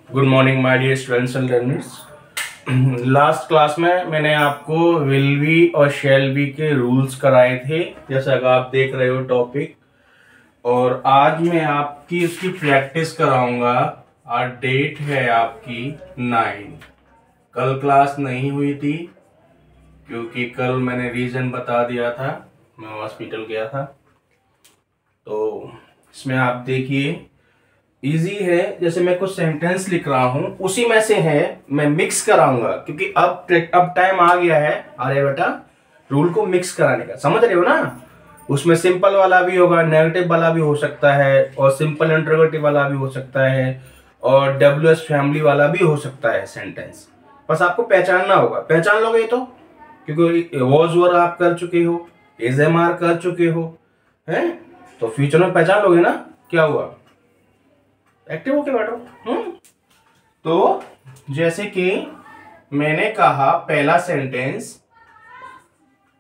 Good morning my dear students and learners. Last class में मैंने आपको विल बी और शैल बी के रूल्स कराए थे, जैसा कि आप देख रहे हो टॉपिक। और आज मैं आपकी उसकी प्रैक्टिस कराऊंगा। आज डेट है आपकी 9। कल क्लास नहीं हुई थी क्योंकि कल मैंने रीज़न बता दिया था, मैं हॉस्पिटल गया था। तो इसमें आप देखिए इजी है, जैसे मैं कुछ सेंटेंस लिख रहा हूं उसी में से है, मैं मिक्स कराऊंगा क्योंकि अब टाइम आ गया है। अरे बेटा, रूल को मिक्स कराने का, समझ रहे हो ना। उसमें सिंपल वाला भी होगा, नेगेटिव वाला भी हो सकता है, और सिंपल इंटरोगेटिव वाला भी हो सकता है, और डब्ल्यूएस फैमिली वाला भी हो सकता है सेंटेंस। बस आपको पहचानना होगा। पहचान लोगे तो, क्योंकि वॉज वर आप कर चुके हो, इज एम आर कर चुके हो, हैं, तो फ्यूचर में पहचान लोगे ना। क्या हुआ, एक्टिव होके बैठो। तो जैसे कि मैंने कहा पहला सेंटेंस,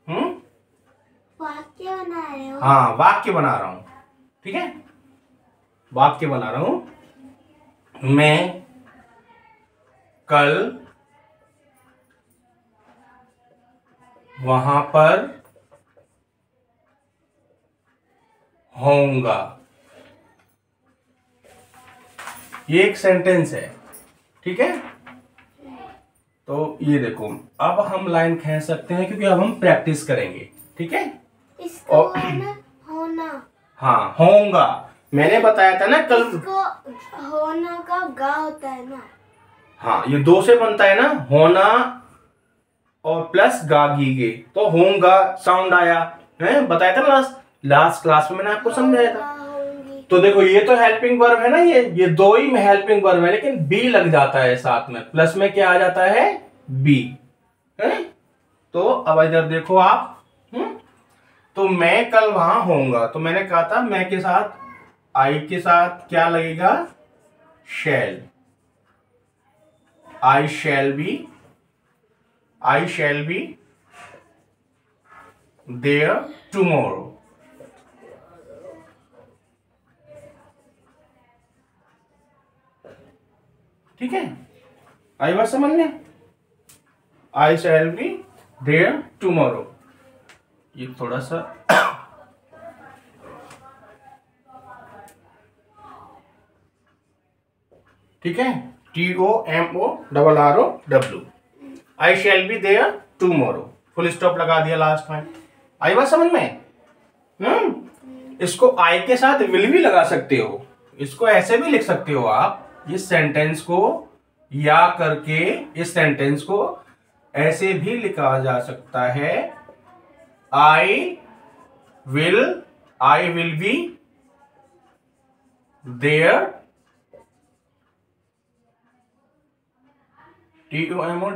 वाक्य बना रहे हो? हाँ, वाक्य बना रहा हूं, ठीक है, वाक्य बना रहा हूं। मैं कल वहां पर होऊंगा। ये एक सेंटेंस है, ठीक है। तो ये देखो, अब हम लाइन खींच सकते हैं क्योंकि अब हम प्रैक्टिस करेंगे, ठीक है। इसको होना, हाँ, होऊंगा। मैंने बताया था ना कल, इसको होना का गा होता है ना। हाँ, ये दो से बनता है ना, होना और प्लस गा गीगे, तो होऊंगा साउंड आया है, बताया था लास्ट क्लास में मैंने आपको समझाया था। तो देखो, ये तो हेल्पिंग वर्ब है ना, ये दो ही में हेल्पिंग वर्ब है, लेकिन बी लग जाता है साथ में, प्लस में क्या आ जाता है, बी है। तो अब इधर देखो आप, तो मैं कल वहां होऊंगा, तो मैंने कहा था मैं के साथ, आई के साथ क्या लगेगा, shall. I shall be there tomorrow. ठीक है, आई बात समझ में। I shall be there tomorrow. ये थोड़ा सा ठीक है, TOMORROW। I shall be there tomorrow, full stop लगा दिया लास्ट में। आई बात समझ में। इसको आई के साथ विल भी लगा सकते हो, इसको ऐसे भी लिख सकते हो आप, इस सेंटेंस को या करके इस सेंटेंस को ऐसे भी लिखा जा सकता है, I will be there TOMORROW।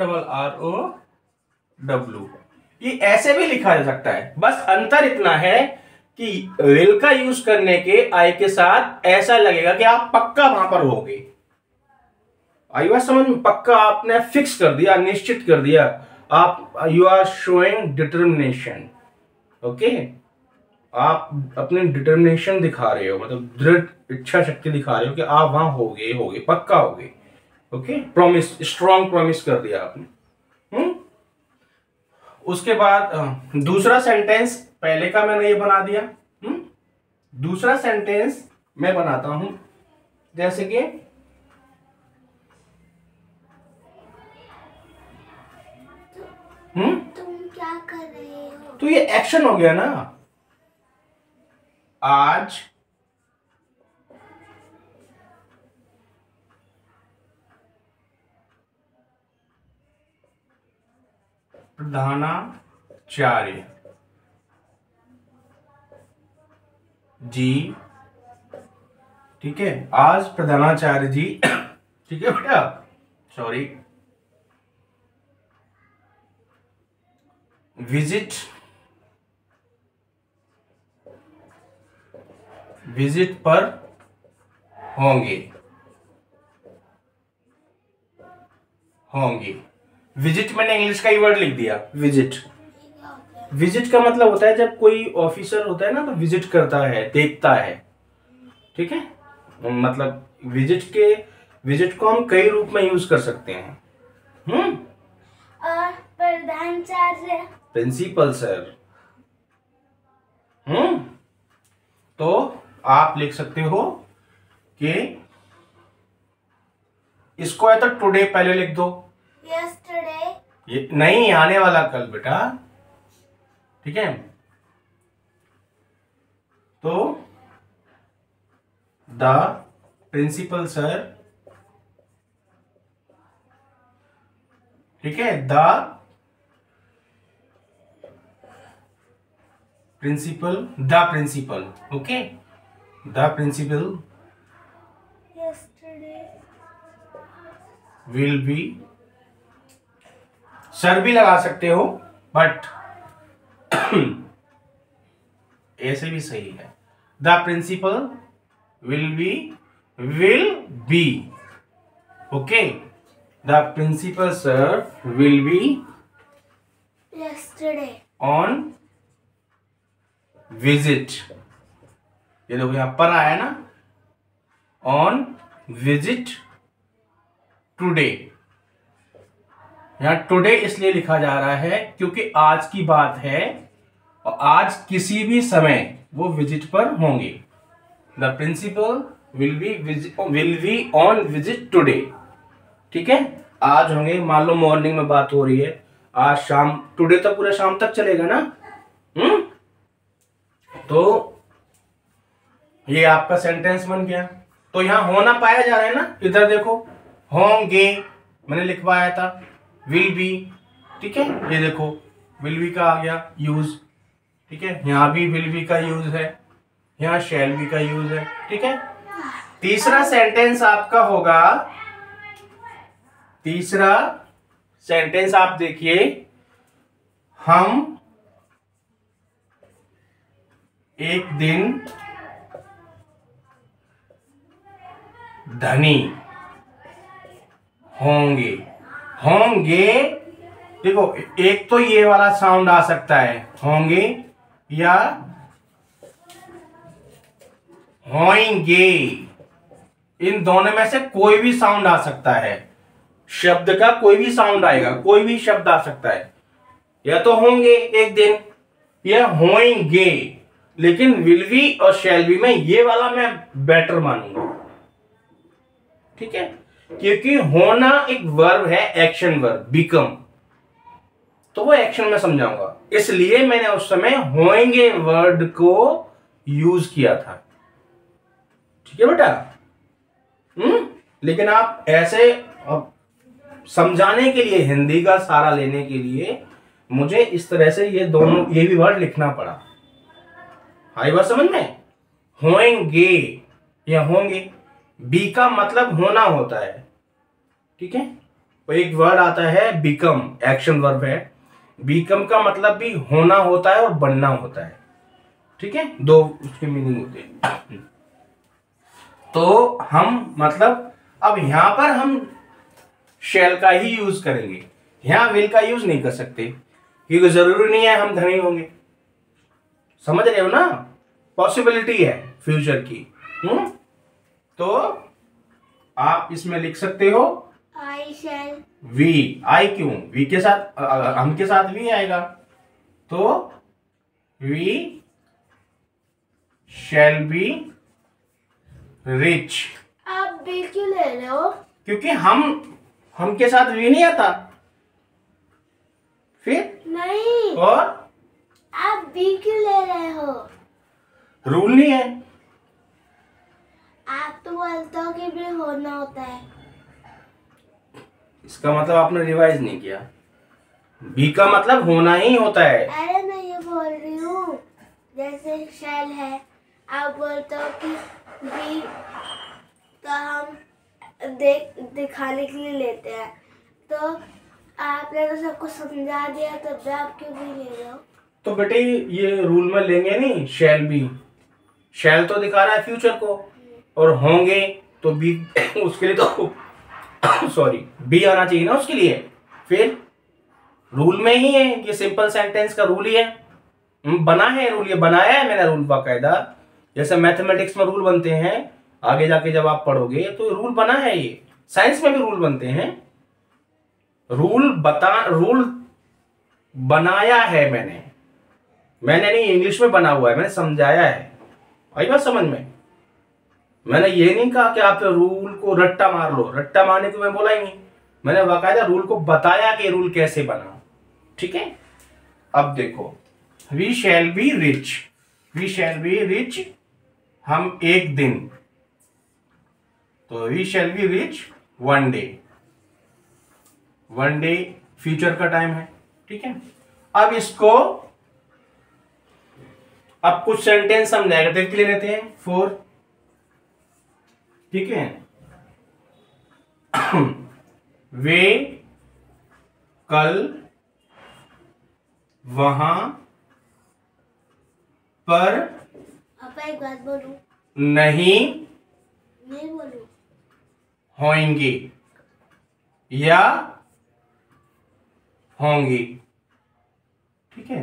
ये ऐसे भी लिखा जा सकता है। बस अंतर इतना है कि विल का यूज करने के आई के साथ ऐसा लगेगा कि आप पक्का वहां पर होगे। आई बात समझ में, पक्का आपने फिक्स कर दिया, निश्चित कर दिया, आप you are showing determination. Okay, आप अपनी डिटर्मिनेशन दिखा रहे हो, मतलब दृढ़ इच्छा शक्ति दिखा रहे हो कि आप वहां होगे, पक्का होगे। ओके, प्रॉमिस, स्ट्रॉन्ग प्रॉमिस कर दिया आपने। उसके बाद दूसरा सेंटेंस, पहले का मैंने ये बना दिया। दूसरा सेंटेंस मैं बनाता हूं, जैसे कि तुम क्या कर रहे हो? तो ये एक्शन हो गया ना। आज प्रधानाचार्य जी, ठीक है, आज प्रधानाचार्य जी, ठीक है बेटा, सॉरी, विजिट पर होंगे। विजिट मैंने इंग्लिश का ही वर्ड लिख दिया, विजिट। विजिट का मतलब होता है जब कोई ऑफिसर होता है ना, तो विजिट करता है, देखता है। ठीक है, मतलब विजिट को हम कई रूप में यूज कर सकते हैं। और प्रधानाचार्य, प्रिंसिपल सर। तो आप लिख सकते हो कि इसको है तो टुडे पहले लिख दो। यस्टरडे, ये नहीं, आने वाला कल बेटा, ठीक है। तो द प्रिंसिपल सर, ठीक है, the principal, okay, the principal yesterday, will be, sir भी लगा सकते हो बट ऐसे भी सही है। The principal will be, okay, the principal sir will be yesterday on visit. ये देखो यहां पर आया ना, ऑन विजिट टुडे। यहां टुडे इसलिए लिखा जा रहा है क्योंकि आज की बात है और आज किसी भी समय वो विजिट पर होंगे। The principal will be on visit today, ठीक है। आज होंगे, मान लो मॉर्निंग में बात हो रही है, आज शाम, टुडे तो पूरे शाम तक चलेगा ना। तो ये आपका सेंटेंस बन गया। तो यहां होना पाया जा रहा है ना, इधर देखो, होंगे मैंने लिखवाया था, विल बी, ठीक है, ये देखो विल बी का आ गया यूज, ठीक है, यहां भी विल बी का यूज है, यहां शैल बी का यूज है, ठीक है। तीसरा सेंटेंस आपका होगा, तीसरा सेंटेंस आप देखिए, हम एक दिन धनी होंगे। देखो एक तो ये वाला साउंड आ सकता है, होंगे या होंगे, इन दोनों में से कोई भी साउंड आ सकता है, शब्द का कोई भी साउंड आएगा, कोई भी शब्द आ सकता है, या तो होंगे एक दिन या होंगे, लेकिन विल बी और शैल बी में ये वाला मैं बेटर मानूंगा, ठीक है, क्योंकि होना एक वर्ब है, एक्शन वर्ब, बिकम, तो वो एक्शन में समझाऊंगा, इसलिए मैंने उस समय होंगे वर्ड को यूज किया था, ठीक है बेटा। लेकिन आप ऐसे समझाने के लिए, हिंदी का सहारा लेने के लिए मुझे इस तरह से ये दोनों, ये भी वर्ड लिखना पड़ा। आई बात समझ में? होंगे या होंगे, बी का मतलब होना होता है, ठीक है, तो एक वर्ड आता है बिकम, एक्शन वर्ब है, बिकम का मतलब भी होना होता है और बनना होता है, ठीक है, दो उसके मीनिंग होते हैं। तो हम मतलब अब यहां पर हम शैल का ही यूज करेंगे, यहां विल का यूज नहीं कर सकते, क्योंकि जरूरी नहीं है हम धनी होंगे, समझ रहे हो ना, पॉसिबिलिटी है फ्यूचर की। तो आप इसमें लिख सकते हो आई शैल, वी, आई क्यों, वी के साथ, हम के साथ वी आएगा, तो वी शैल बी रिच। आप बी क्यों ले रहे हो? क्योंकि हम के साथ वी नहीं आता, फिर नहीं, और आप बी क्यों ले रहे हो? रूल नहीं है, आप तो बोलते हो कि भी होना होता है। इसका मतलब आपने रिवाइज नहीं किया, बी का मतलब होना ही होता है। अरे मैं ये बोल रही हूँ, जैसे शैल है, आप बोलते हो कि बी तो हम दिखाने के लिए लेते हैं, तो आपने तो सबको समझा दिया, तब भी आप क्यों भी ले रहे हो? तो बेटे ये रूल में लेंगे नहीं, शैल बी, शैल तो दिखा रहा है फ्यूचर को, और होंगे तो बी उसके लिए तो सॉरी बी आना चाहिए ना उसके लिए, फिर रूल में ही है, ये सिंपल सेंटेंस का रूल ही है, बना है रूल, ये बनाया है मैंने रूल बाकायदा, जैसे मैथमेटिक्स में रूल बनते हैं, आगे जाके जब आप पढ़ोगे तो रूल बना है, ये साइंस में भी रूल बनते हैं। रूल बनाया है मैंने नहीं, इंग्लिश में बना हुआ है, मैंने समझाया है। आई बात समझ में? मैंने ये नहीं कहा कि आप रूल को रट्टा मार लो, रट्टा मारने को मैं बोला ही नहीं, मैंने बाकायदा रूल को बताया कि रूल कैसे बना। ठीक है, अब देखो, वी शैल बी रिच, हम एक दिन, तो we shall be rich one day future का टाइम है। ठीक है, अब इसको, अब कुछ सेंटेंस हम नेगेटिव के लिए लेते हैं, फॉर। ठीक है, वे कल वहां पर पापा एक बात बोलूं? नहीं बोलूं? होंगे या होंगी। ठीक है,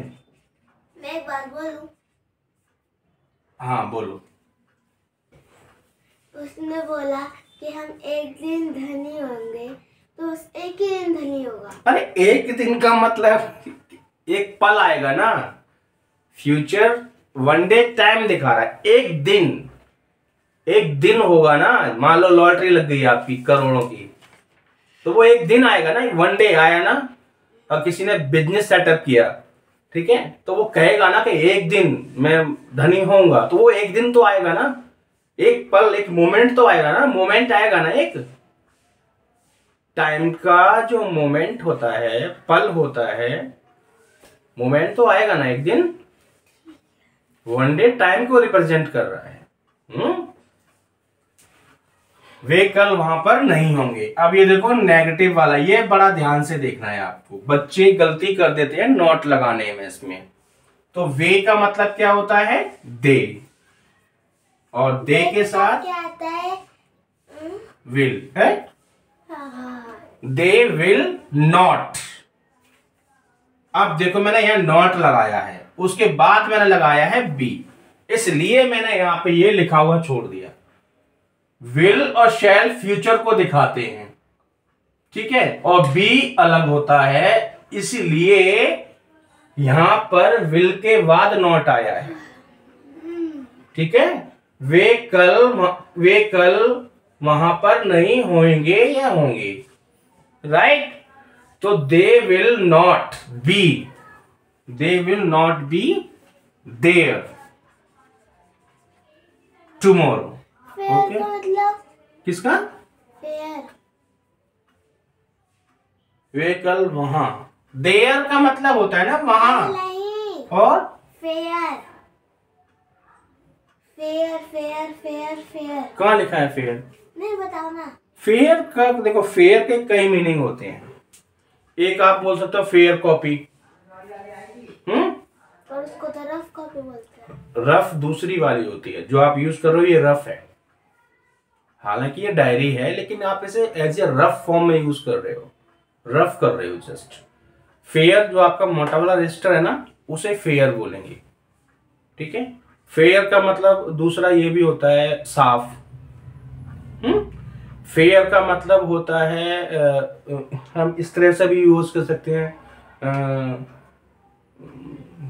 मैं एक बात बोलूं? हाँ बोलो। उसने बोला कि हम एक दिन धनी होंगे, तो उस एक ही दिन धनी होगा। अरे एक दिन का मतलब एक पल आएगा ना, फ्यूचर वन डे टाइम दिखा रहा है, एक दिन होगा ना। मान लो लॉटरी लग गई आपकी करोड़ों की, तो वो एक दिन आएगा ना, वन डे आया ना। और किसी ने बिजनेस सेटअप किया, ठीक है, तो वो कहेगा ना कि एक दिन मैं धनी होऊंगा, तो वो एक दिन तो आएगा ना, एक पल, एक मोमेंट तो आएगा ना, मोमेंट आएगा ना, एक टाइम का जो मोमेंट होता है, पल होता है, मोमेंट तो आएगा ना एक दिन। वन डे टाइम को रिप्रेजेंट कर रहा है। वे कल वहां पर नहीं होंगे। अब ये देखो नेगेटिव वाला, ये बड़ा ध्यान से देखना है आपको, बच्चे गलती कर देते हैं नॉट लगाने में इसमें। तो वे का मतलब क्या होता है? दे, और दे के साथ क्या आता है? विल है। They will not. अब देखो मैंने यहां नॉट लगाया है, उसके बाद मैंने लगाया है बी, इसलिए मैंने यहां पे ये लिखा हुआ छोड़ दिया। विल और शैल फ्यूचर को दिखाते हैं, ठीक है, और बी अलग होता है, इसलिए यहां पर विल के बाद नॉट आया है। ठीक है, वे कल वहां पर नहीं होंगे या होंगे, राइट। तो they will not be there tomorrow. Okay, मतलब किसका? फेयर। वे कल वहां, देयर का मतलब होता है ना वहां, नहीं, और fair fair fair fair fair कहां लिखा है फेयर? नहीं, बताओ ना। फेयर का देखो, फेयर के कई मीनिंग होते हैं। एक आप बोल सकते हो फेयर कॉपी, और उसको तो रफ कॉपी बोलते हैं। रफ दूसरी वाली होती है, जो आप यूज कर रहे हो ये रफ है, हालांकि ये डायरी है, लेकिन आप इसे एज ए रफ फॉर्म में यूज कर रहे हो, रफ कर रहे हो जस्ट। फेयर जो आपका मोटा वाला रजिस्टर है ना, उसे फेयर बोलेंगे। ठीक है, फेयर का मतलब दूसरा ये भी होता है साफ। फेयर का मतलब होता है हम इस तरह से भी यूज कर सकते हैं,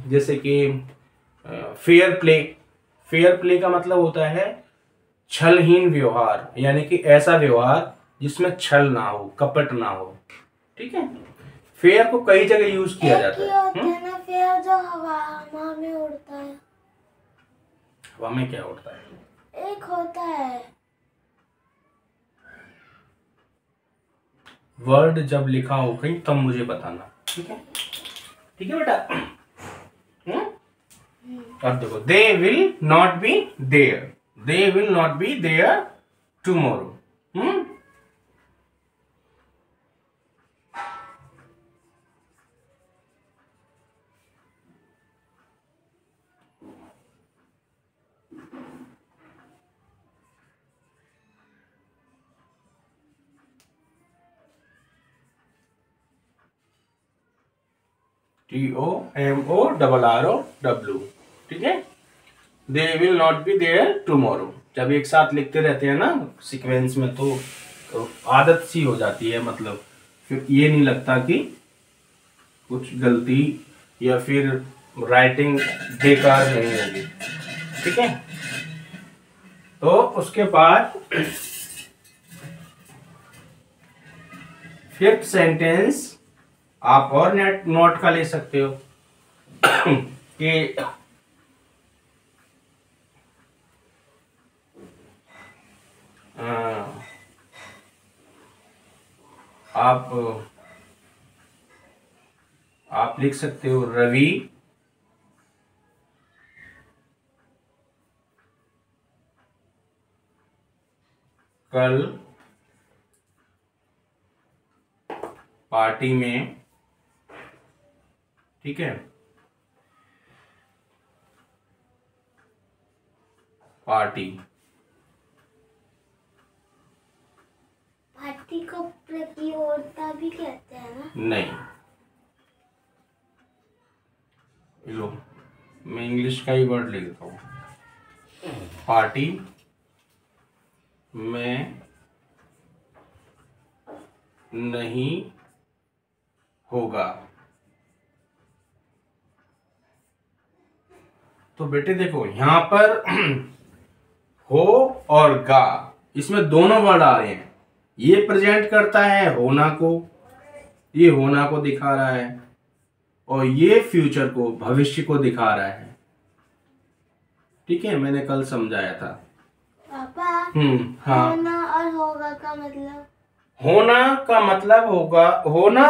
जैसे कि फेयर प्ले का मतलब होता है छलहीन व्यवहार, यानी कि ऐसा व्यवहार जिसमें छल ना हो, कपट ना हो। ठीक है, फेयर को कई जगह यूज किया जाता है। होता है ना फेयर, जो हवा में उड़ता है। हवा में क्या उड़ता है? एक होता है। वर्ड जब लिखा हो कहीं तब मुझे बताना, ठीक है? ठीक है बेटा। अब देखो, they will not be there tomorrow. TOMORROW, ठीक है। They will not be there tomorrow. जब एक साथ लिखते रहते हैं ना सीक्वेंस में तो आदत सी हो जाती है, मतलब फिर ये नहीं लगता कि कुछ गलती या फिर राइटिंग बेकार नहीं होगी। ठीक है, तो उसके बाद फिफ्थ सेंटेंस आप और नोट का ले सकते हो कि आप लिख सकते हो रवि कल पार्टी में, ठीक है, पार्टी को प्रतियोगिता भी कहते हैं ना? नहीं, लो मैं इंग्लिश का ही वर्ड लिख देता हूँ। पार्टी में नहीं होगा। तो बेटे देखो यहां पर हो और गा, इसमें दोनों वर्ड आ रहे हैं। ये प्रेजेंट करता है होना को, ये होना को दिखा रहा है, और ये फ्यूचर को, भविष्य को दिखा रहा है। ठीक है, मैंने कल समझाया था। पापा हाँ, होना और होगा का मतलब? होना का मतलब होगा, होना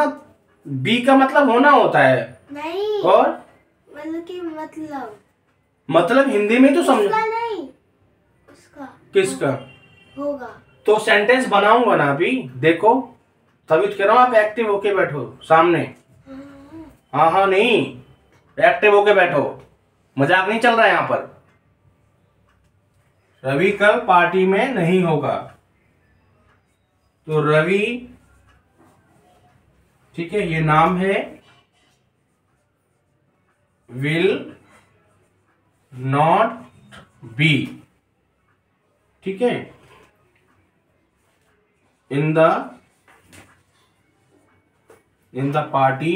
बी का मतलब होना होता है। नहीं, और मतलब कि मतलब हिंदी में तो समझो। उसका नहीं, उसका किसका होगा। तो सेंटेंस बनाऊंगा ना अभी, देखो तभी तो कह रहा हूं आप एक्टिव होके बैठो सामने। हाँ हाँ नहीं, एक्टिव होके बैठो, मजाक नहीं चल रहा है यहां पर। रवि कल पार्टी में नहीं होगा, तो रवि, ठीक है, ये नाम है, विल नॉट बी, ठीक है, इन द पार्टी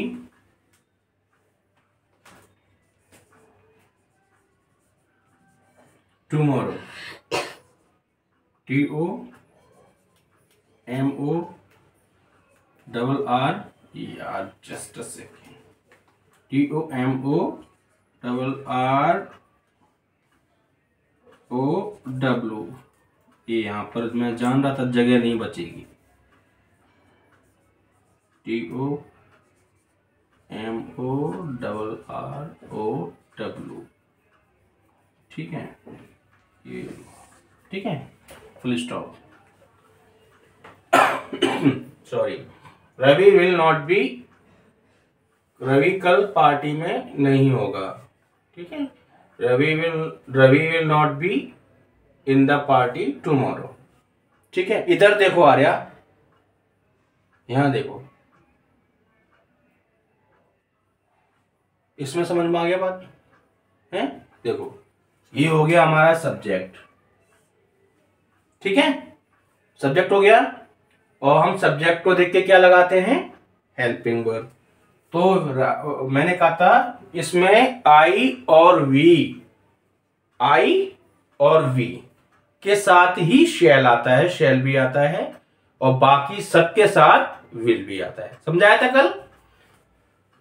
टुमारो। TOMORR, यार जस्ट अ सेकेंड, TOMORROW। ये यहां पर मैं जान रहा था जगह नहीं बचेगी। TOMORROW, ठीक है, ये ठीक है, full stop. Sorry, Ravi will not be, Ravi कल पार्टी में नहीं होगा। ठीक है, Ravi will not be in the party tomorrow. ठीक है, इधर देखो आर्या, यहां देखो, इसमें समझ में आ गया बात है? देखो ये हो गया हमारा सब्जेक्ट। ठीक है, सब्जेक्ट हो गया, और हम सब्जेक्ट को देख के क्या लगाते हैं? Helping verb. तो मैंने कहा था इसमें आई और वी के साथ ही शैल आता है, शैल भी आता है, और बाकी सबके साथ विल भी आता है। समझाया था कल?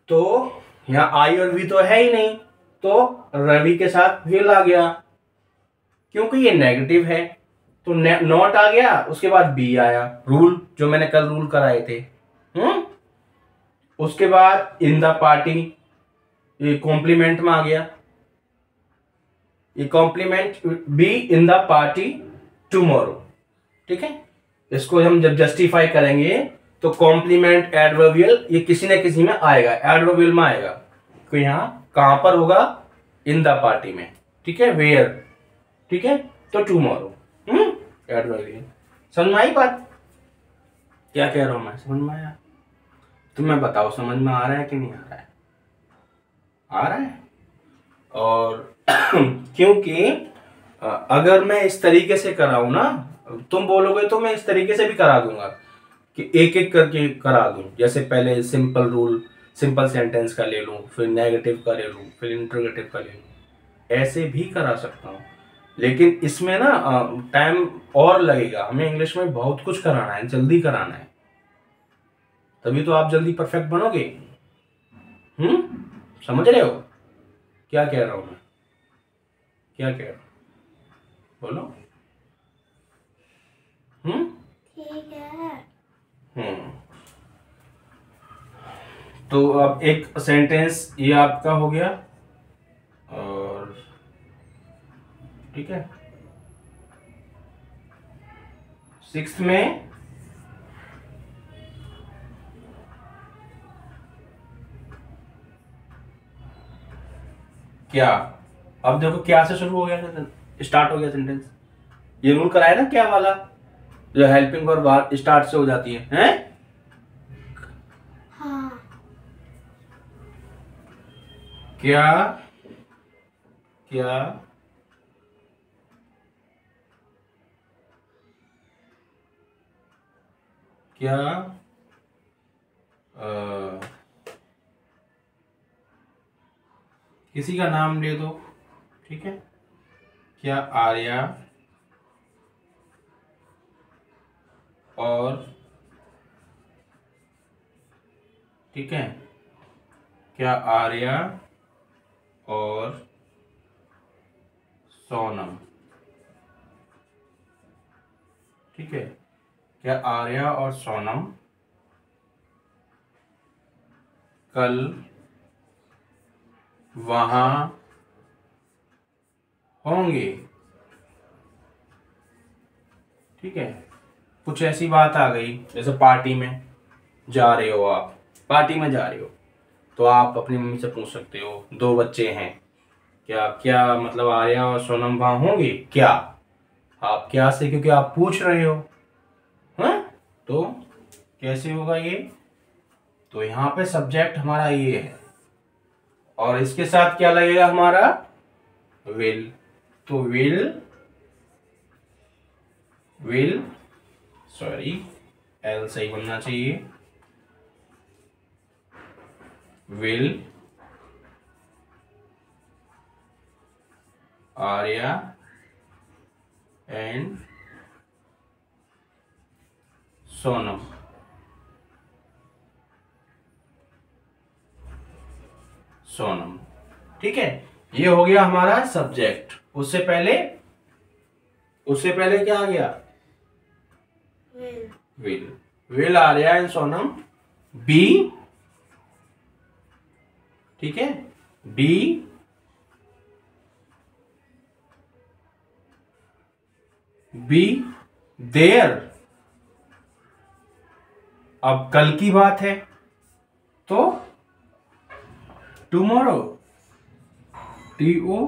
तो यहां आई और वी तो है ही नहीं, तो रवि के साथ विल आ गया, क्योंकि ये नेगेटिव है, तो नॉट आ गया, उसके बाद बी आया, रूल जो मैंने कल रूल कराए थे। उसके बाद इन द पार्टी, ये कॉम्प्लीमेंट में आ गया, ये compliment, be in the party tomorrow. ठीक है, इसको हम जब जस्टिफाई करेंगे तो कॉम्प्लीमेंट एडवर्बियल ये किसी न किसी में आएगा, एडवर्बियल में आएगा। तो यहां कहां पर होगा? इन द पार्टी में। ठीक है, वेयर, ठीक है, तो टुमारो एडवर्बियल। समझ में आई बात? क्या कह रहा हूं मैं, समझ में आया? तुम्हें बताओ समझ में आ रहा है कि नहीं आ रहा है? आ रहा है? और क्योंकि अगर मैं इस तरीके से कराऊं ना, तुम बोलोगे तो मैं इस तरीके से भी करा दूंगा कि एक एक करके करा दूं। जैसे पहले सिंपल रूल, सिंपल सेंटेंस का ले लूं, फिर नेगेटिव का ले लूं, फिर इंटरोगेटिव का ले लूं, ऐसे भी करा सकता हूं। लेकिन इसमें ना टाइम और लगेगा, हमें इंग्लिश में बहुत कुछ कराना है, जल्दी कराना है, तभी तो आप जल्दी परफेक्ट बनोगे। समझ रहे हो क्या कह रहा हूं मैं? क्या कह रहा हूं बोलो। ठीक है। तो अब एक सेंटेंस ये आपका हो गया, और ठीक है, 6th में क्या, अब देखो क्या से शुरू हो गया, स्टार्ट हो गया सेंटेंस। ये रूल कराया ना क्या वाला, जो हेल्पिंग वर्ब स्टार्ट से हो जाती है, हैं? हाँ। क्या क्या क्या किसी का नाम ले दो, ठीक है। क्या आर्या और, ठीक है, क्या आर्या और सोनम, ठीक है, क्या आर्या और सोनम कल वहां होंगे, ठीक है। कुछ ऐसी बात आ गई जैसे पार्टी में जा रहे हो, आप पार्टी में जा रहे हो, तो आप अपनी मम्मी से पूछ सकते हो, 2 बच्चे हैं, क्या क्या मतलब आर्या और सोनम वहां होंगे क्या, आप क्या से, क्योंकि आप पूछ रहे हो, हाँ, तो कैसे होगा ये, तो यहाँ पे सब्जेक्ट हमारा ये है, और इसके साथ क्या लगेगा हमारा, विल। तो विल सॉरी, एल सही बनना चाहिए, विल आर्या एंड सोनम, ठीक है। ये हो गया हमारा सब्जेक्ट। उससे पहले क्या आ गया, will Arya and Sonam be, ठीक है, बी देयर। अब कल की बात है तो टुमारो, TOMORROW,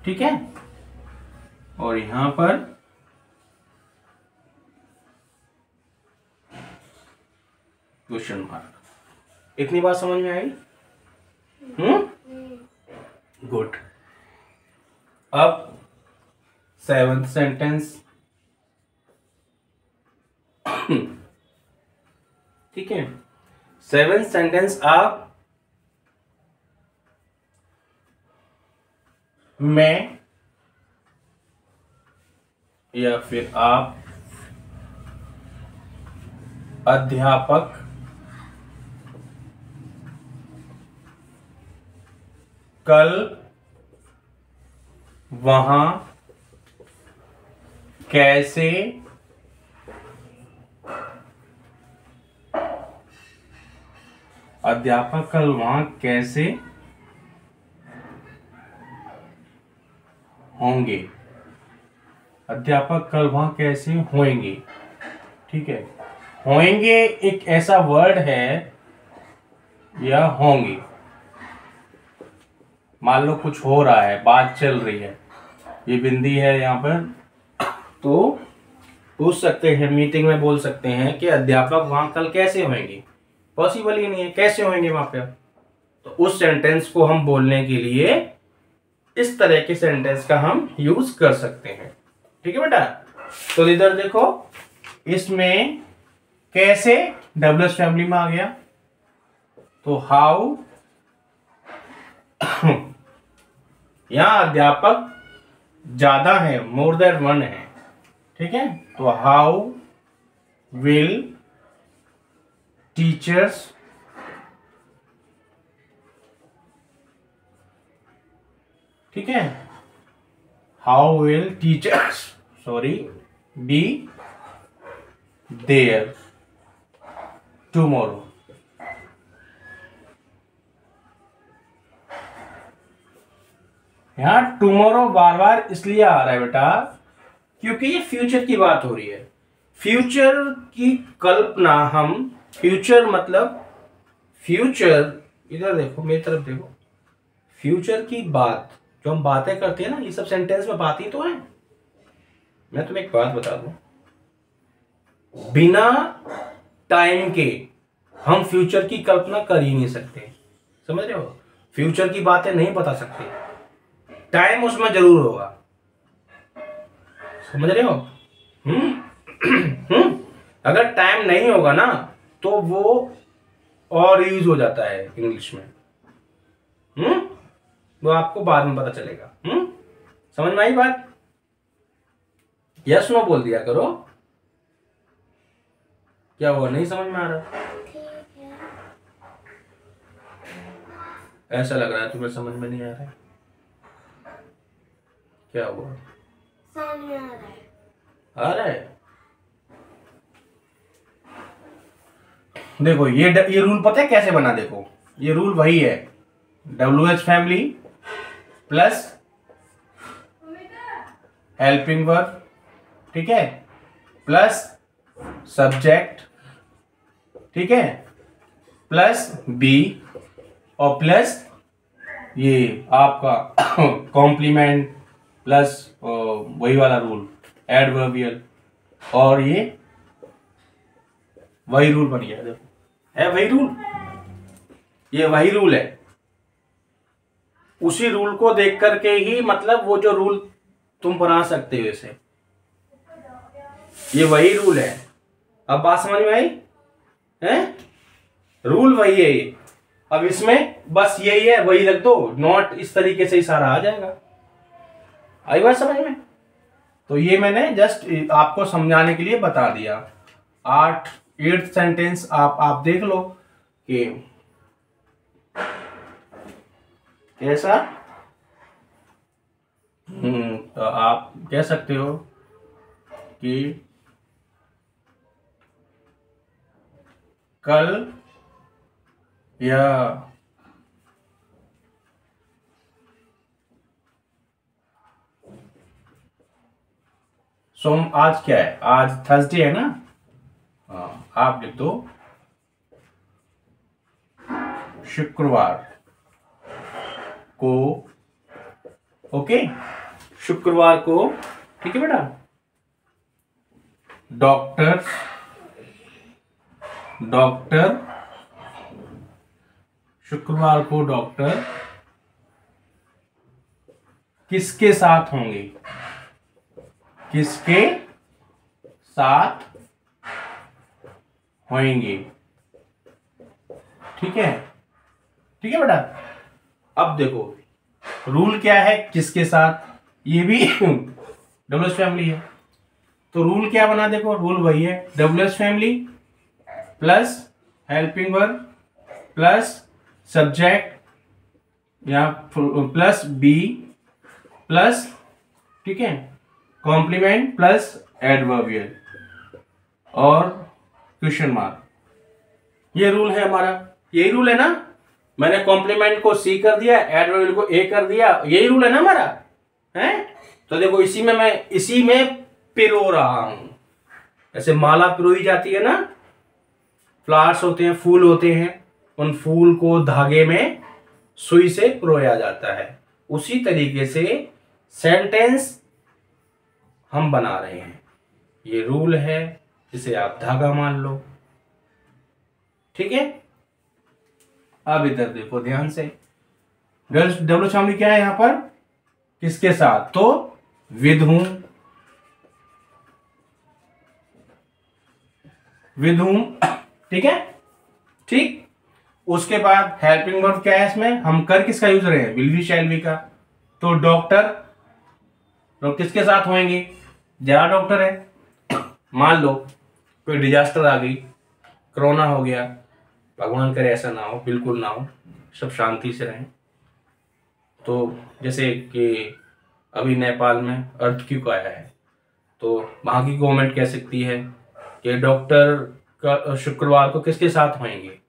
ठीक है। और यहां पर क्वेश्चन मार्क। इतनी बात समझ में आई? गुड। अब 7th सेंटेंस, ठीक है। 7th सेंटेंस आप मैं या फिर आप अध्यापक कल वहां कैसे अध्यापक कल वहां कैसे होंगे, अध्यापक कल वहां कैसे होंगे, ठीक है। होंगे एक ऐसा वर्ड है, या होंगे, मान लो कुछ हो रहा है, बात चल रही है, ये बिंदी है यहाँ पर, तो पूछ सकते हैं, मीटिंग में बोल सकते हैं कि अध्यापक वहां कल कैसे होंगे, पॉसिबल ही नहीं है, कैसे होंगे वहां पे। तो उस सेंटेंस को हम बोलने के लिए इस तरह के सेंटेंस का हम यूज कर सकते हैं। ठीक है बेटा। तो इधर देखो, इसमें कैसे डबल्यूएच फैमिली में आ गया, तो हाउ यहां अध्यापक ज्यादा है, मोर देन वन है। ठीक है, तो हाउ विल टीचर्स ठीक है, how will teachers be there tomorrow. यहां टुमारो बार बार इसलिए आ रहा है बेटा क्योंकि ये फ्यूचर की बात हो रही है। फ्यूचर की कल्पना हम, फ्यूचर मतलब फ्यूचर, इधर देखो मेरी तरफ देखो, फ्यूचर की बात जो हम बातें करते हैं ना, ये सब सेंटेंस में बात ही तो है। मैं तुम्हें एक बात बता दूं, बिना टाइम के हम फ्यूचर की कल्पना कर ही नहीं सकते। समझ रहे हो, फ्यूचर की बातें नहीं बता सकते, टाइम उसमें जरूर होगा। समझ रहे हो? अगर टाइम नहीं होगा ना तो वो और यूज हो जाता है इंग्लिश में। वो आपको बाद में पता चलेगा। समझ में आई बात? यस नो बोल दिया करो। क्या हुआ, नहीं समझ में आ रहा? ऐसा लग रहा है तुम्हें समझ में नहीं आ रहा है। क्या हुआ? समझ में आ रहा है। आ रहा है। देखो ये रूल पता है कैसे बना, देखो ये रूल वही है, WH family plus helping verb, ठीक है, प्लस सब्जेक्ट, ठीक है, प्लस बी और प्लस ये आपका कॉम्प्लीमेंट प्लस वही वाला रूल एडवर्बियल, और ये वही रूल बन गया। देखो है वही रूल, ये वही रूल है। उसी रूल को देख करके ही, मतलब वो जो रूल तुम बना सकते हो इसे, ये वही रूल है। अब बात समझ में आई है? रूल वही है ये। अब इसमें बस यही है, वही रख दो, नॉट इस तरीके से ही सारा आ जाएगा। आई बात समझ में? तो ये मैंने जस्ट आपको समझाने के लिए बता दिया। 8th सेंटेंस आप देख लो कि कैसा। तो आप कह सकते हो कि कल या आज क्या है, आज थर्सडे है ना। हाँ, आप लिख दो शुक्रवार को। ओके, शुक्रवार को, ठीक है बेटा। डॉक्टर शुक्रवार को डॉक्टर किसके साथ होंगे, किसके साथ होंगे, ठीक है, ठीक है बेटा। अब देखो रूल क्या है, किसके साथ, ये भी WH फैमिली है, तो रूल क्या बना, देखो रूल वही है, WH family plus helping verb plus subject या प्लस बी प्लस, ठीक है, कॉम्प्लीमेंट प्लस एडवर्बियल और क्वेश्चन मार्क। ये रूल है हमारा, यही रूल है ना। मैंने कॉम्प्लीमेंट को सी कर दिया, एडवर्बियल को ए कर दिया, यही रूल है ना हमारा, है। तो देखो इसी में पिरो रहा हूं। ऐसे माला पिरोई जाती है ना, फ्लावर्स होते हैं, फूल होते हैं, उन फूल को धागे में सुई से पिरोया जाता है। उसी तरीके से सेंटेंस हम बना रहे हैं। ये रूल है, जिसे आप धागा मान लो, ठीक है। अब इधर देखो ध्यान से, डब्ल्यू फैमिली क्या है यहां पर, किसके साथ, तो विद हूं, विद हूं, ठीक है। ठीक, उसके बाद हेल्पिंग वर्ब क्या है इसमें, हम कर किसका यूज रहे हैं, विल बी शैल बी का, तो डॉक्टर तो किसके साथ होंगे, ज्यादा डॉक्टर है, मान लो कोई डिजास्टर आ गई, कोरोना हो गया, भगवान करे ऐसा ना हो, बिल्कुल ना हो, सब शांति से रहें। तो जैसे कि अभी नेपाल में अर्थक्वेक आया है, तो वहां की गवर्नमेंट कह सकती है कि डॉक्टर का शुक्रवार को किसके साथ होंगे,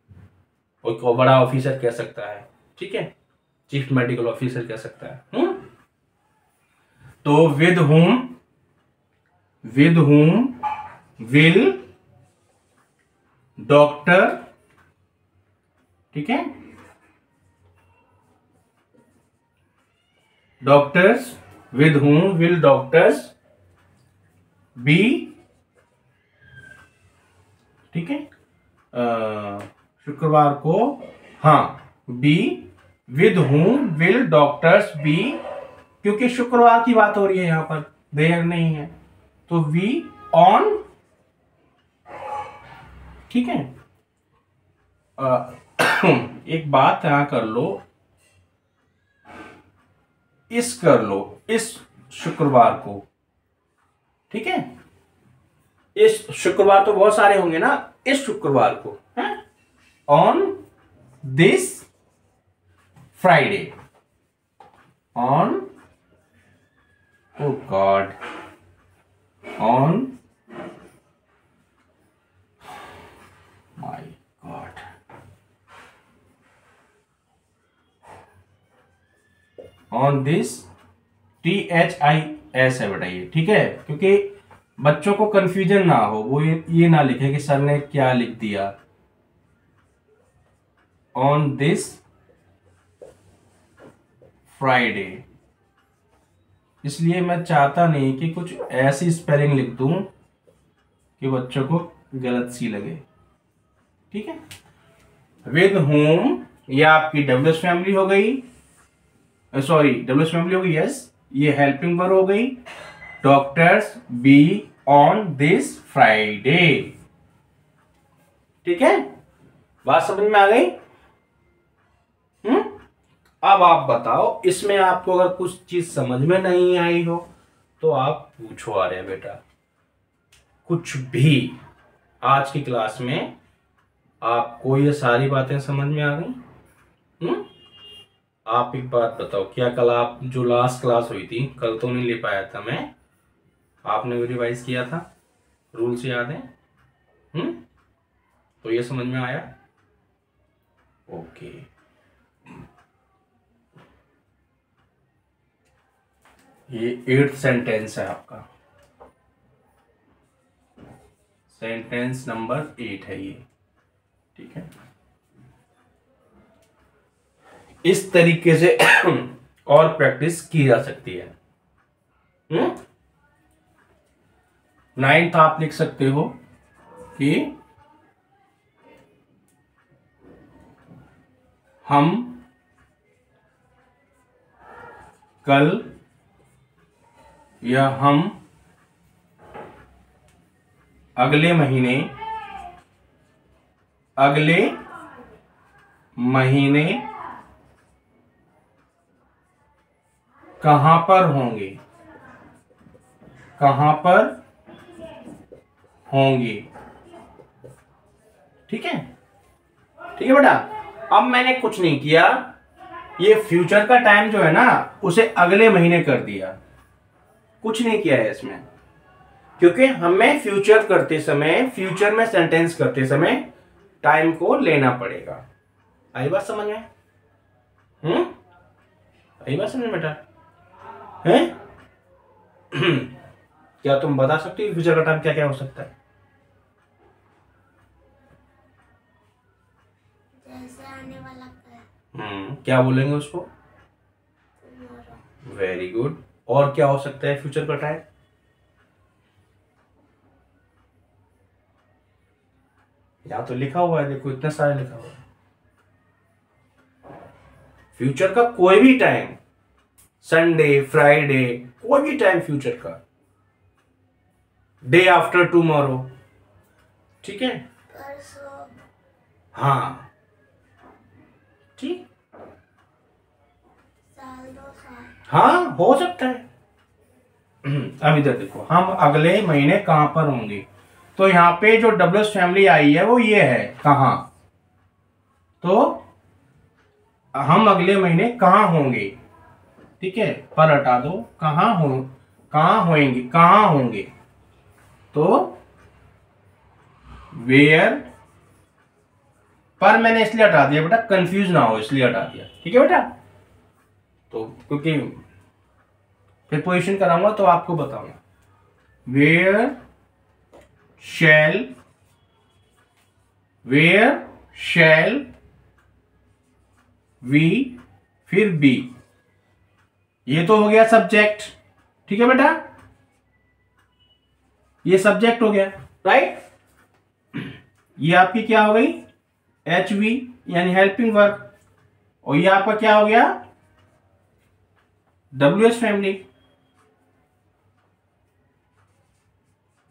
कोई बड़ा ऑफिसर कह सकता है, ठीक है, चीफ मेडिकल ऑफिसर कह सकता है। तो विद whom विल डॉक्टर, ठीक है, doctors, with whom will doctors be, ठीक है, शुक्रवार को, हाँ, be, with whom will doctors be, क्योंकि शुक्रवार की बात हो रही है यहां पर, देर नहीं है, तो वी ऑन, ठीक है। एक बात यहां कर लो, इस कर लो, इस शुक्रवार को, ठीक है, इस शुक्रवार तो बहुत सारे होंगे ना, इस शुक्रवार को, on this Friday, on, oh God, on, my God, on this, THIS है बेटा ये, ठीक है, क्योंकि बच्चों को कंफ्यूजन ना हो, वो ये ना लिखे कि सर ने क्या लिख दिया, ऑन दिस फ्राइडे, इसलिए मैं चाहता नहीं कि कुछ ऐसी स्पेलिंग लिख दूं कि बच्चों को गलत सी लगे, ठीक है। विद होम, ये आपकी डब्ल्यूएस फैमिली हो गई, सॉरी डब्ल्यूएस फैमिली हो गई, यस, ये हेल्पिंग वर्ब हो गई, doctors be on this Friday, ठीक है, बात समझ में आ गई। अब आप बताओ, इसमें आपको अगर कुछ चीज समझ में नहीं आई हो तो आप पूछो, आ रहे बेटा, कुछ भी आज की क्लास में आपको ये सारी बातें समझ में आ गई। आप एक बात बताओ, क्या कल आप जो लास्ट क्लास हुई थी, कल तो नहीं ले पाया था मैं, आपने भी रिवाइज किया था, रूल्स याद है, तो ये समझ में आया, ओके। ये 8th सेंटेंस है आपका, सेंटेंस नंबर 8 है ये, ठीक है। इस तरीके से और प्रैक्टिस की जा सकती है। 9th आप लिख सकते हो कि हम कल, या हम अगले महीने कहां पर होंगे, ठीक है, ठीक है बेटा। अब मैंने कुछ नहीं किया, ये फ्यूचर का टाइम जो है ना उसे अगले महीने कर दिया, कुछ नहीं किया है इसमें, क्योंकि हमें फ्यूचर करते समय, फ्यूचर में सेंटेंस करते समय टाइम को लेना पड़ेगा। आई बात समझ में? आई बात समझ में बेटा? हैं? क्या तुम बता सकते हो फ्यूचर का टाइम क्या क्या हो सकता है? जैसे आने वाला क्या बोलेंगे उसको? Very good. और क्या हो सकता है फ्यूचर का टाइम? यहाँ तो लिखा हुआ है, देखो इतना सारा लिखा हुआ है। फ्यूचर का कोई भी टाइम, संडे, फ्राइडे, कोई भी टाइम फ्यूचर का, डे आफ्टर टुमारो, ठीक है। परसों, हाँ ठीक, साल, 2 साल। हाँ हो सकता है। अब इधर देखो, हम अगले महीने कहां पर होंगे, तो यहाँ पे जो डब्ल्यूएस फैमिली आई है वो ये है कहां, तो हम अगले महीने कहां होंगे, ठीक है, पर हटा दो, कहां होंगे, कहां होंगे, तो वेयर, पर मैंने इसलिए हटा दिया बेटा, कंफ्यूज ना हो इसलिए हटा दिया, ठीक है बेटा। तो क्योंकि फिर पोजीशन कराऊंगा तो आपको बताऊंगा। वेयर शैल वी, फिर बी, ये तो हो गया सब्जेक्ट, ठीक है बेटा, ये सब्जेक्ट हो गया, राइट। ये आपकी क्या हो गई, एच वी यानी हेल्पिंग वर्क, और ये आपका क्या हो गया, डब्ल्यूएस फैमिली,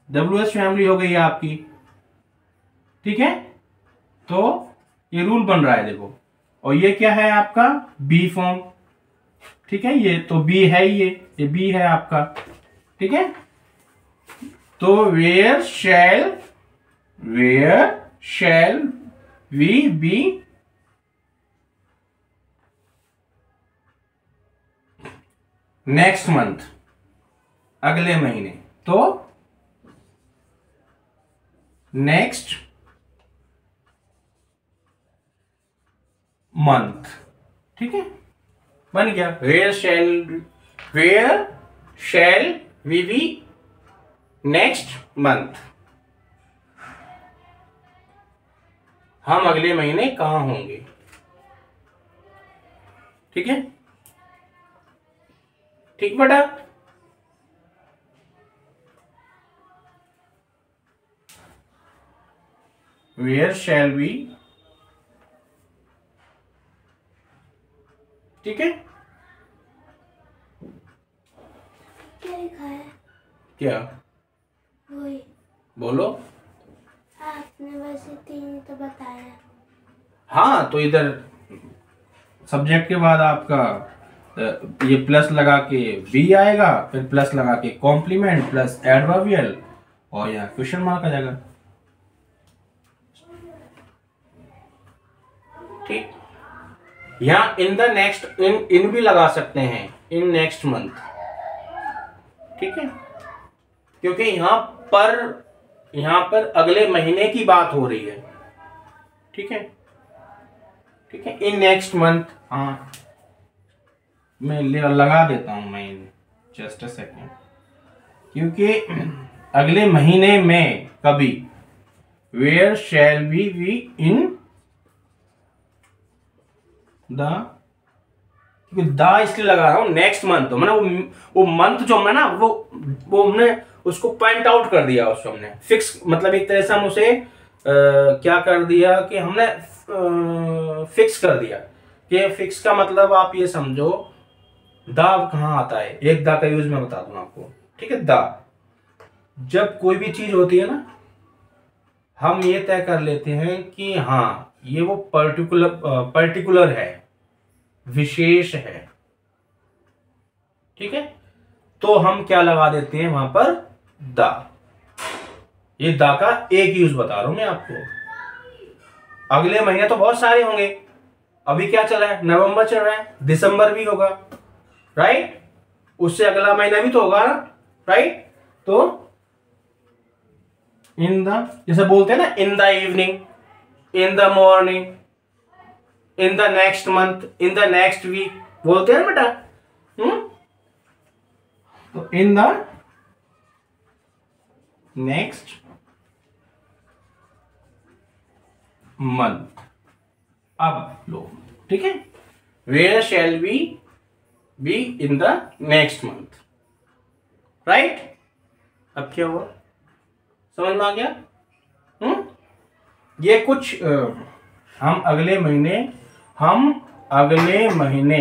डब्ल्यूएस फैमिली हो गई है आपकी, ठीक है। तो ये रूल बन रहा है देखो, और ये क्या है आपका, बी फॉर्म, ठीक है, ये तो बी है, ये बी है आपका, ठीक है। तो where shall we be next month, अगले महीने, तो नेक्स्ट मंथ, ठीक है, बन गया। Where shall we be next month, हम अगले महीने कहां होंगे, ठीक है, ठीक बेटा। वेयर शैल वी, ठीक है, क्या लिखा है, क्या वही बोलो, आपने बस 3 तो बताया। हाँ तो इधर सब्जेक्ट के बाद आपका ये प्लस लगा के बी आएगा, फिर प्लस लगा के कॉम्प्लीमेंट प्लस एडवर्बियल, और यहाँ क्वेश्चन मार्क आ जाएगा, ठीक। यहाँ इन द नेक्स्ट, इन भी लगा सकते हैं, इन नेक्स्ट मंथ, ठीक है, क्योंकि यहाँ पर अगले महीने की बात हो रही है, ठीक है, ठीक है, इन नेक्स्ट मंथ। हाँ मैं लगा देता हूं मैं, जस्ट अ सेकेंड, क्योंकि अगले महीने में कभी, where shall be we in the इसलिए लगा रहा हूं नेक्स्ट मंथ, तो मैंने वो मंथ जो हमने ना वो हमने उसको पॉइंट आउट कर दिया, उसको हमने फिक्स, मतलब एक तरह से हम उसे क्या कर दिया कि हमने फिक्स कर दिया, कि फिक्स का मतलब आप ये समझो, दा कहां आता है, एक दा का यूज मैं बता दूं आपको, ठीक है। दा, जब कोई भी चीज होती है ना, हम ये तय कर लेते हैं कि हाँ ये वो पर्टिकुलर है, विशेष है, ठीक है, तो हम क्या लगा देते हैं वहां पर, दा। ये दा का एक यूज बता रहा हूं मैं आपको। अगले महीने तो बहुत सारे होंगे, अभी क्या चल रहा है, नवंबर चल रहा है, दिसंबर भी होगा, राइट, उससे अगला महीना भी तो होगा ना, राइट। तो इन द, जैसे बोलते हैं ना, in the evening, in the morning, in the next month, in the next week, बोलते हैं ना बेटा, तो इन द नेक्स्ट मंथ, अब लो, ठीक है, where shall we be in the next month, right. अब क्या हुआ, समझ में आ गया। ये कुछ हम अगले महीने हम अगले महीने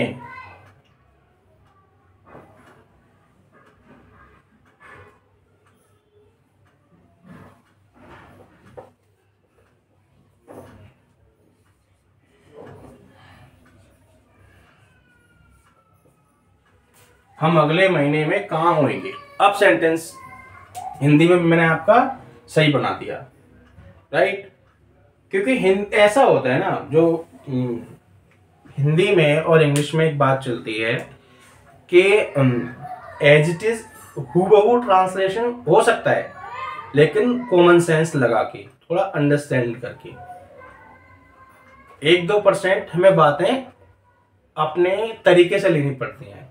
हम अगले महीने में कहाँ होंगे। अब सेंटेंस हिंदी में मैंने आपका सही बना दिया, राइट। क्योंकि ऐसा होता है ना, जो हिंदी में और इंग्लिश में एक बात चलती है कि एज इट इज हूबहू ट्रांसलेशन हो सकता है, लेकिन कॉमन सेंस लगा के, थोड़ा अंडरस्टैंड करके 1-2% हमें बातें अपने तरीके से लेनी पड़ती हैं।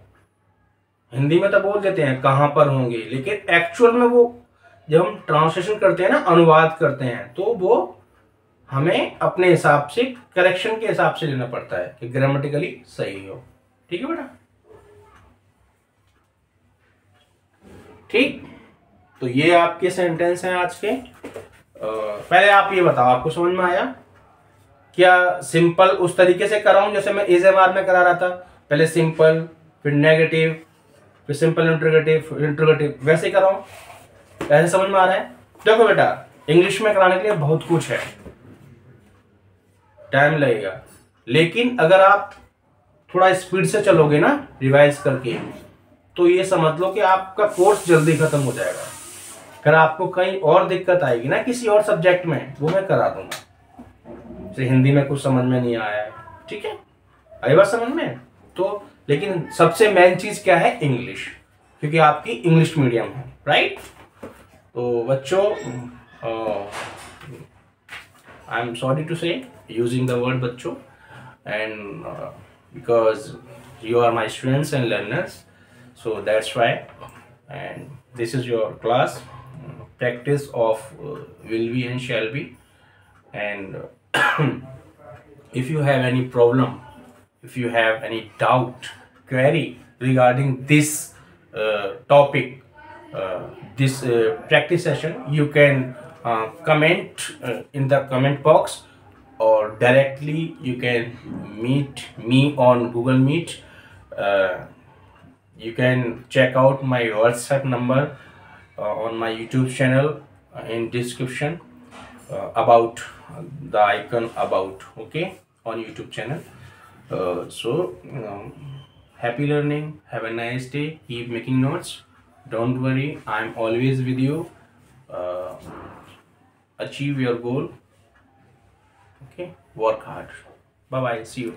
हिंदी में तो बोल देते हैं कहाँ पर होंगे, लेकिन एक्चुअल में वो जब हम ट्रांसलेशन करते हैं ना, अनुवाद करते हैं, तो वो हमें अपने हिसाब से, करेक्शन के हिसाब से लेना पड़ता है कि ग्रामेटिकली सही हो। ठीक है बेटा, ठीक। तो ये आपके सेंटेंस हैं आज के। पहले आप ये बताओ, आपको समझ में आया? क्या सिंपल उस तरीके से कराऊं जैसे मैं एजएमआर में करा रहा था? पहले सिंपल, फिर नेगेटिव, फिर सिंपल इंट्रोगेटिव, वैसे ही कराऊं? ऐसे समझ में आ रहा है? देखो बेटा, इंग्लिश में कराने के लिए बहुत कुछ है, टाइम लगेगा, लेकिन अगर आप थोड़ा स्पीड से चलोगे ना रिवाइज करके, तो ये समझ लो कि आपका कोर्स जल्दी खत्म हो जाएगा। अगर आपको कहीं और दिक्कत आएगी ना किसी और सब्जेक्ट में, वो मैं करा दूंगा। जैसे हिंदी में कुछ समझ में नहीं आया है, ठीक है, आई बात समझ में? तो लेकिन सबसे मेन चीज क्या है? इंग्लिश, क्योंकि आपकी इंग्लिश मीडियम है, राइट। तो बच्चों, आई एम सॉरी टू से यूजिंग द वर्ड बच्चों, and because you are my students and learners, so that's why, and this is your class, practice of will be and shall be, and if you have any problem, if you have any doubt, query regarding this topic, this practice session, you can comment in the comment box, or directly you can meet me on Google Meet. You can check out my WhatsApp number on my YouTube channel in description, about the icon about, okay, on YouTube channel. So happy learning, have a nice day, keep making notes, don't worry, I'm always with you. Achieve your goal, okay, work hard. Bye bye, see you.